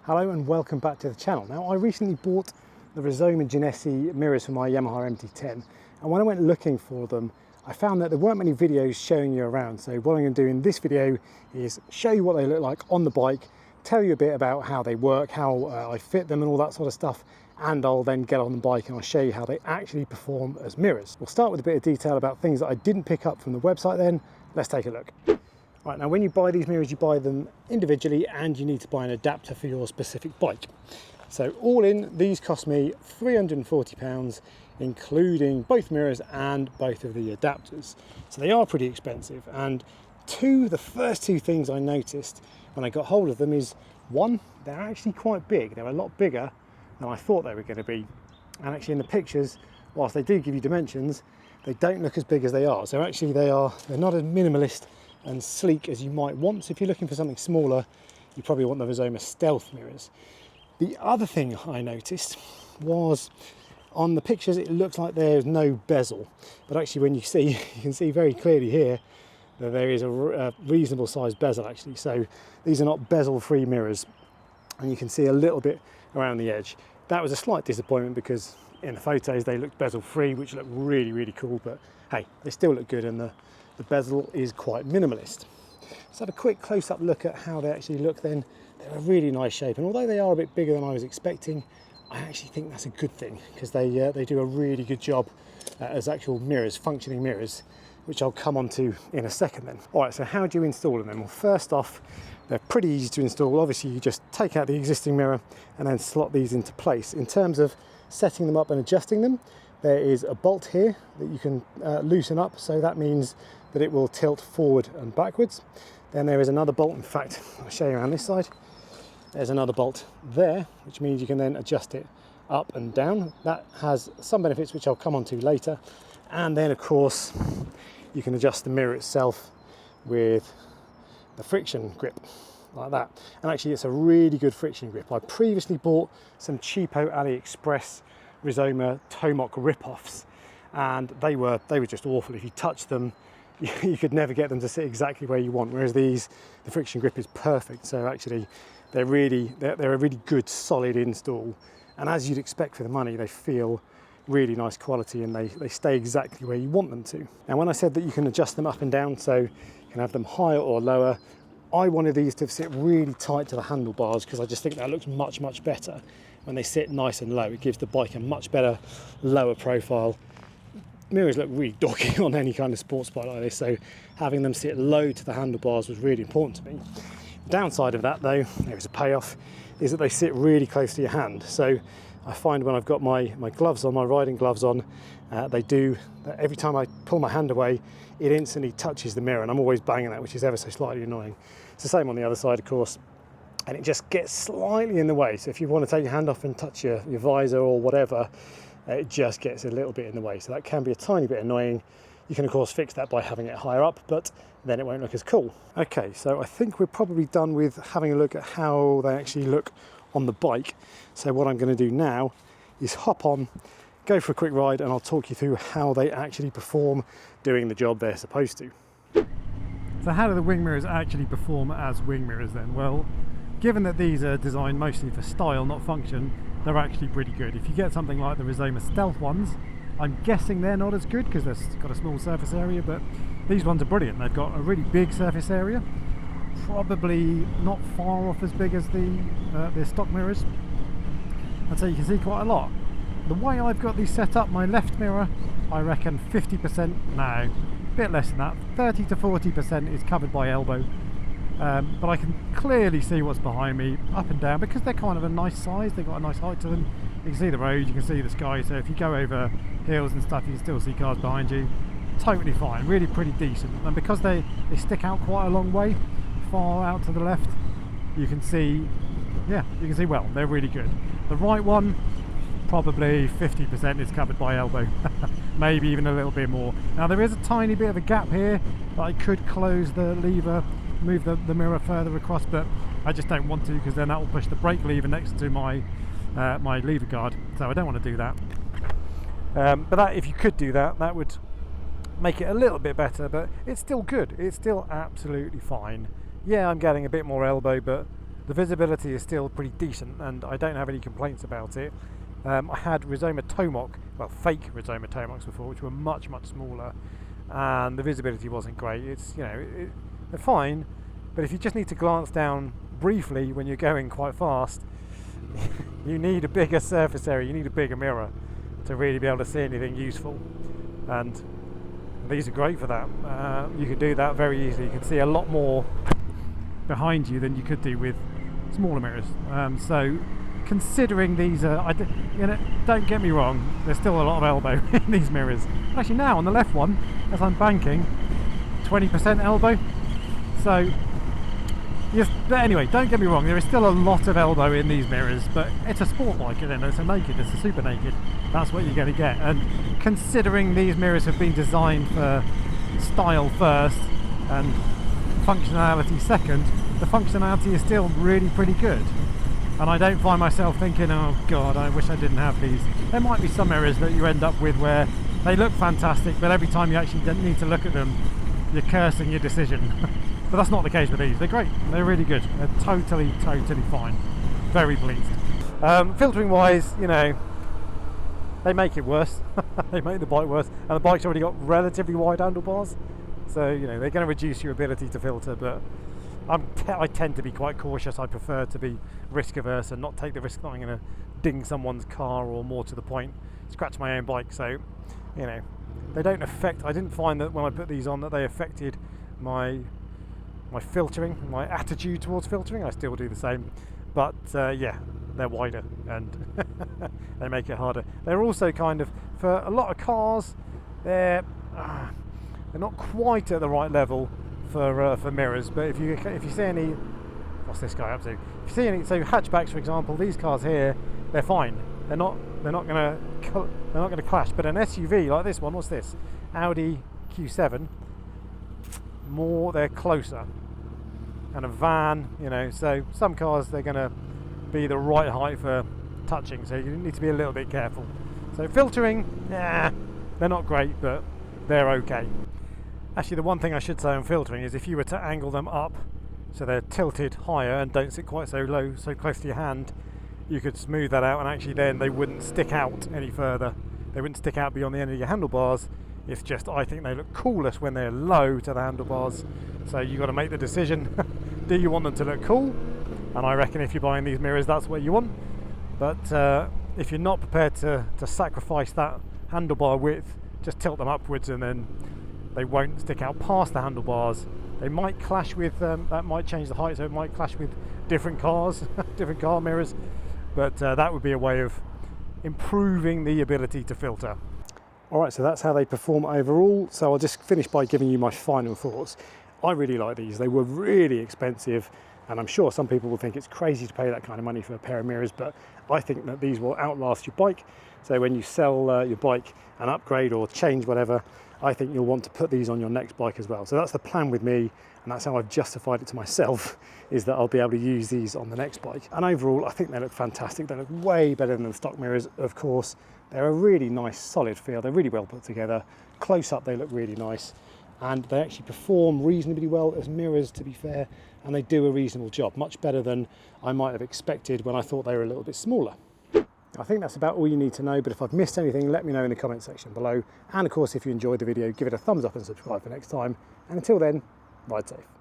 Hello and welcome back to the channel. Now, I recently bought the Rizoma Genesi mirrors for my Yamaha MT-10, and when I went looking for them I found that there weren't many videos showing you around. So what I'm going to do in this video is show you what they look like on the bike, tell you a bit about how they work, how I fit them and all that sort of stuff, and I'll then get on the bike and I'll show you how they actually perform as mirrors. We'll start with a bit of detail about things that I didn't pick up from the website then. Let's take a look. Right, now when you buy these mirrors, you buy them individually and you need to buy an adapter for your specific bike. So all in, these cost me £340, including both mirrors and both of the adapters. So they are pretty expensive. And the first two things I noticed when I got hold of them is, one, they're actually quite big. They're a lot bigger than I thought they were going to be. And actually in the pictures, whilst they do give you dimensions, they don't look as big as they are. So actually they're not as minimalist and sleek as you might want. So if you're looking for something smaller, you probably want the Rizoma Stealth mirrors. The other thing I noticed was on the pictures it looks like there's no bezel, but actually when you can see very clearly here that there is a reasonable sized bezel actually. So these are not bezel free mirrors, and you can see a little bit around the edge. That was a slight disappointment because in the photos they looked bezel free, which looked really cool, but hey, they still look good, and the bezel is quite minimalist. Let's have a quick close-up look at how they actually look then. They're a really nice shape, and although they are a bit bigger than I was expecting, I actually think that's a good thing because they do a really good job as actual mirrors, functioning mirrors, which I'll come on to in a second then. All right, so how do you install them then? Well, first off, they're pretty easy to install. Obviously, you just take out the existing mirror and then slot these into place. In terms of setting them up and adjusting them, there is a bolt here that you can loosen up, so that means that it will tilt forward and backwards. Then there is another bolt, in fact, I'll show you around this side. There's another bolt there, which means you can then adjust it up and down. That has some benefits which I'll come on to later. And then of course, you can adjust the mirror itself with the friction grip, like that. And actually it's a really good friction grip. I previously bought some cheapo AliExpress Rizoma Tomok rip-offs, and they were just awful. If you touch them, you could never get them to sit exactly where you want, whereas these, the friction grip is perfect. So actually they're a really good solid install, and as you'd expect for the money, they feel really nice quality and they stay exactly where you want them to. Now when I said that you can adjust them up and down, so you can have them higher or lower, I wanted these to sit really tight to the handlebars because I just think that looks much better when they sit nice and low. It gives the bike a much better lower profile. Mirrors look really dorky on any kind of sports bike like this, so having them sit low to the handlebars was really important to me. The downside of that though, there is a payoff, is that they sit really close to your hand. So I find when I've got my gloves on, my riding gloves on, every time I pull my hand away, it instantly touches the mirror, and I'm always banging that, which is ever so slightly annoying. It's the same on the other side, of course, and it just gets slightly in the way. So if you want to take your hand off and touch your visor or whatever, it just gets a little bit in the way. So that can be a tiny bit annoying. You can of course fix that by having it higher up, but then it won't look as cool. Okay, so I think we're probably done with having a look at how they actually look on the bike. So what I'm going to do now is hop on, go for a quick ride, and I'll talk you through how they actually perform doing the job they're supposed to. So how do the wing mirrors actually perform as wing mirrors then? Well, given that these are designed mostly for style, not function, they're actually pretty good. If you get something like the Rizoma Stealth ones, I'm guessing they're not as good because they've got a small surface area, but these ones are brilliant. They've got a really big surface area, probably not far off as big as the stock mirrors, and so you can see quite a lot. The way I've got these set up, my left mirror, I reckon 50%, no, a bit less than that, 30 to 40% is covered by elbow, but I can clearly see what's behind me up and down because they're kind of a nice size. They've got a nice height to them. You can see the road, you can see the sky, so if you go over hills and stuff you can still see cars behind you. Totally fine, really pretty decent. And because they stick out quite a long way, far out to the left, you can see, well, they're really good. The right one, probably 50% is covered by elbow, maybe even a little bit more. Now there is a tiny bit of a gap here that I could close the lever, move the mirror further across, but I just don't want to because then that will push the brake lever next to my my lever guard, so I don't want to do that. But that, if you could do that, that would make it a little bit better, but it's still good. It's still absolutely fine. Yeah, I'm getting a bit more elbow, but the visibility is still pretty decent and I don't have any complaints about it. I had Rizoma Tomok, well, fake Rizoma Tomoks before, which were much smaller, and the visibility wasn't great. It's, you know, they're fine, but if you just need to glance down briefly when you're going quite fast, you need a bigger surface area, you need a bigger mirror to really be able to see anything useful, and these are great for that. You can do that very easily. You can see a lot more behind you than you could do with smaller mirrors. So considering these are, you know, don't get me wrong, there's still a lot of elbow in these mirrors. Actually now on the left one, as I'm banking, 20% elbow. So yes, but anyway, don't get me wrong, there is still a lot of elbow in these mirrors, but it's a sport bike, and it's a naked, it's a super naked. That's what you're going to get. And considering these mirrors have been designed for style first and functionality second, the functionality is still really pretty good. And I don't find myself thinking, oh god, I wish I didn't have these. There might be some mirrors that you end up with where they look fantastic, but every time you actually need to look at them, you're cursing your decision. But that's not the case with these. They're great, they're really good, they're totally fine. Very pleased. Filtering wise, you know, they make it worse. They make the bike worse, and the bike's already got relatively wide handlebars, so you know they're going to reduce your ability to filter, but I tend to be quite cautious. I prefer to be risk averse and not take the risk that I'm going to ding someone's car, or more to the point, scratch my own bike. So, you know, they don't affect, I didn't find that when I put these on that they affected my filtering, my attitude towards filtering. I still do the same, but yeah, they're wider and they make it harder. They're also kind of, for a lot of cars, they're not quite at the right level for mirrors, but if you see any, what's this guy up to? If you see any, so hatchbacks for example, these cars here, they're fine. They're not gonna clash. But an SUV like this one, what's this? Audi Q7, they're closer. And a van, you know, so some cars they're gonna be the right height for touching, so you need to be a little bit careful. So filtering, yeah, they're not great, but they're okay. Actually, the one thing I should say on filtering is if you were to angle them up so they're tilted higher and don't sit quite so low, so close to your hand, you could smooth that out, and actually then they wouldn't stick out any further. They wouldn't stick out beyond the end of your handlebars. It's just, I think they look coolest when they're low to the handlebars. So you got to make the decision. Do you want them to look cool? And I reckon if you're buying these mirrors, that's what you want. But if you're not prepared to sacrifice that handlebar width, just tilt them upwards, and then they won't stick out past the handlebars. They might clash with, that might change the height, so it might clash with different cars, different car mirrors. But that would be a way of improving the ability to filter. Alright, so that's how they perform overall. So I'll just finish by giving you my final thoughts. I really like these. They were really expensive, and I'm sure some people will think it's crazy to pay that kind of money for a pair of mirrors, but I think that these will outlast your bike. So when you sell your bike and upgrade or change whatever, I think you'll want to put these on your next bike as well. So that's the plan with me, and that's how I've justified it to myself, is that I'll be able to use these on the next bike. And overall, I think they look fantastic. They look way better than the stock mirrors, of course. They're a really nice, solid feel. They're really well put together. Close up, they look really nice. And they actually perform reasonably well as mirrors, to be fair, and they do a reasonable job, much better than I might have expected when I thought they were a little bit smaller. I think that's about all you need to know, but if I've missed anything, let me know in the comment section below. And of course, if you enjoyed the video, give it a thumbs up and subscribe for next time. And until then, ride safe.